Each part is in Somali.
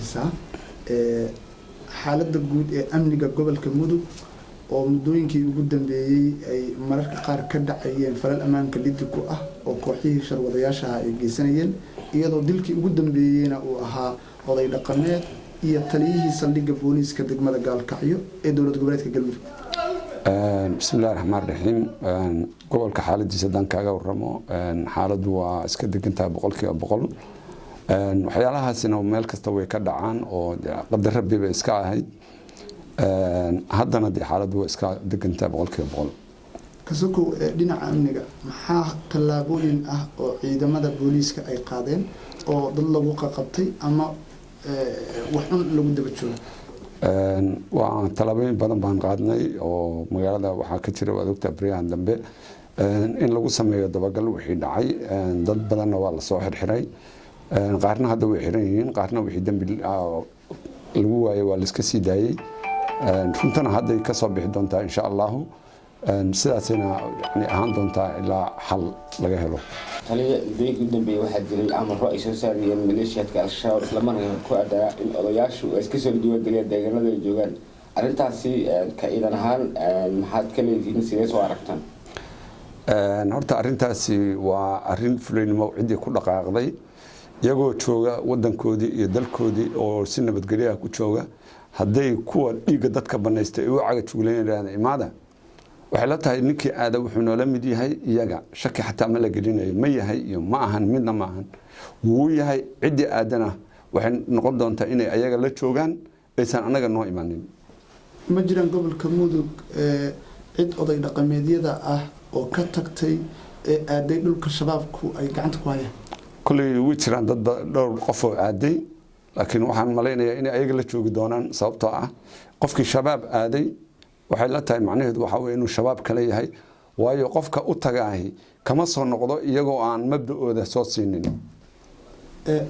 bixisaa xaaladda guud ee amniga gobolka Mudug oo muddooyinkii ugu dambeeyay ay mararka qaar ka dhacayeen falal ammaanka liddi ku ah oo kooxihii sharwadayaasha ay geysanayeen iyadoo dilkii ugu dambeeyayna uu ahaa oday dhaqameed iyo taliyihii saldhigga booliiska degmada Gaalkacyo ee dowlad goboleedka Galmudug. bismillaahir rahmaanir rahiim gobolka xaaladiisa dan kaaga waramo xaaladu waa iska degantaa boqolkiiba boqol waxyaalahaasina meel kasta way ka dhacaan oo qadar rabbi bay iska ahayd haddana xaaladu waa iska degantaa boqolkiiba boqol. kasoko dhinaca amniga maxaa tallaabooyin ah oo ciidamada booliiska ay qaadeen oo dad lagu qabtay ama waxun lagu daba joogo? waa tallaabooyin badan baan qaadnay oo magaalada waxaa ka jira waad ogtaa baryahan dambe in lagu sameeyo dabagal wixii dhacay dad badanna waa la soo xirxiray qaarna hadda way xiran yihiin qaarna wixii dambi lagu waayay waa la iska sii daayay runtana hadday ka soo bixi doontaa insha allahu sidaasina ahaan doontaa ilaa xal laga helo. taliya muddooyinkii u dambeeyay waxaa jiray amarro ay soo saarayeen maleeshiyaadka al-shabaab islamarkaana ku adaa in odayaashu ay iska soo diiwaangeliyaan deegaanada ay joogaan arrintaasi ka ciidan ahaan maxaad ka leedihiin sidee soo aragtaan? horta arrintaasi waa arrin fulaynimo ciddii ku dhaqaaqday iyagoo jooga wadankoodii iyo dalkoodii oo si nabadgelyaha ku jooga hadday kuwa dhiigga dadka banaystay u caga jugleynayaan imaada waxay la tahay ninkii aada wuxuu noola mid yahay iyaga shaki xataa ma la gelinayo ma yahay iyo ma ahan midna ma ahan wuu yahay ciddii aadana waxay noqon doontaa inay ayaga la joogaan aysan anaga noo imanin. ma jiraan gobolka Mudug cid oday dhaqameedyada ah oo ka tagtay aaday dhulka shabaabku ay gacanta ku hayaan? kulay way jiraan dad dhowr qof oo aaday laakiin waxaan maleynayaa in ayaga la joogi doonaan sababtoo ah qofkii shabaab aaday waxay la tahay macnaheedu waxa weeye inuu shabaab kale yahay waayo qofka u tagaahi kama soo noqdo iyagoo aan mabda'ooda soo siinin.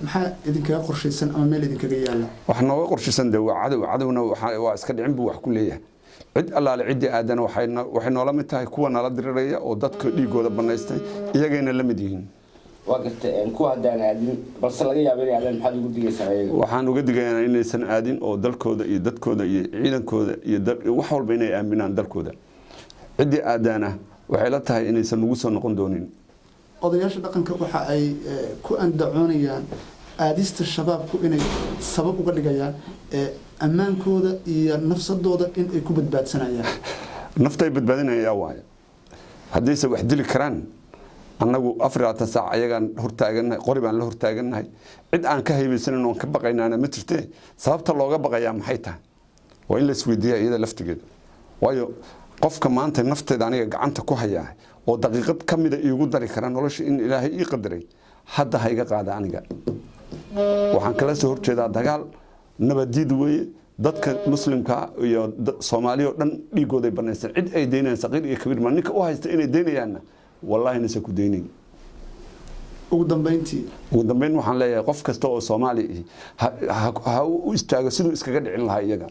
maxaa idinkaga qorshaysan ama meel idinkaga yaala? wax nooga qorshaysan de waa cadowna waa iska dhicin buu wax ku leeyahay cid allaale ciddii aadana waxay noola mid tahay kuwa nala diriraya oo dadka dhiigooda banaystay iyagayna la mid yihiin. waa gartay kuwa haddaan aadin balse laga yaabo inay aadaan maxaad ugu digaysaa ayaga? waxaan uga digaynaa inaysan aadin oo dalkooda iyo dadkooda iyo ciidankooda iyo wax walba inay aaminaan dalkooda ciddii aadaana waxay la tahay inaysan ugu soo noqon doonin. odayaasha dhaqanka waxa ay ku andacoonayaan aadista shabaabku inay sabab uga dhigayaan ammaankooda iyo nafsadooda in ay ku badbaadsanayaan. naftay badbaadinayaan waaye haddayse wax dili karaan annagu 24 saac ayagaan hortaaganahay qori baan la hortaaganahay cid aan ka haybaysanin oon ka baqaynaana ma jirtee sababta looga baqayaa maxay tahay waa in la isweydiiyaa iyada laftigeeda waayo qofka maanta nafteeda aniga gacanta ku hayaa oo daqiiqad ka mida iigu dari kara nolosha in ilaahay ii qadaray hadda ha iga qaada aniga waxaan kala soo horjeedaa dagaal nabadiid weeye dadka muslimka iyo Soomaaliya oo dhan dhiigooday banaystaan cid ay deynayaan saqiir iyo kabiir ma ninka u haysta inay deynayaanna wallahi nasa ku deynin. ugu dambeyn waxaan leeyahay qof kasta oo Soomaali ha u istaago sidoo iskaga dhicin lahaa iyaga.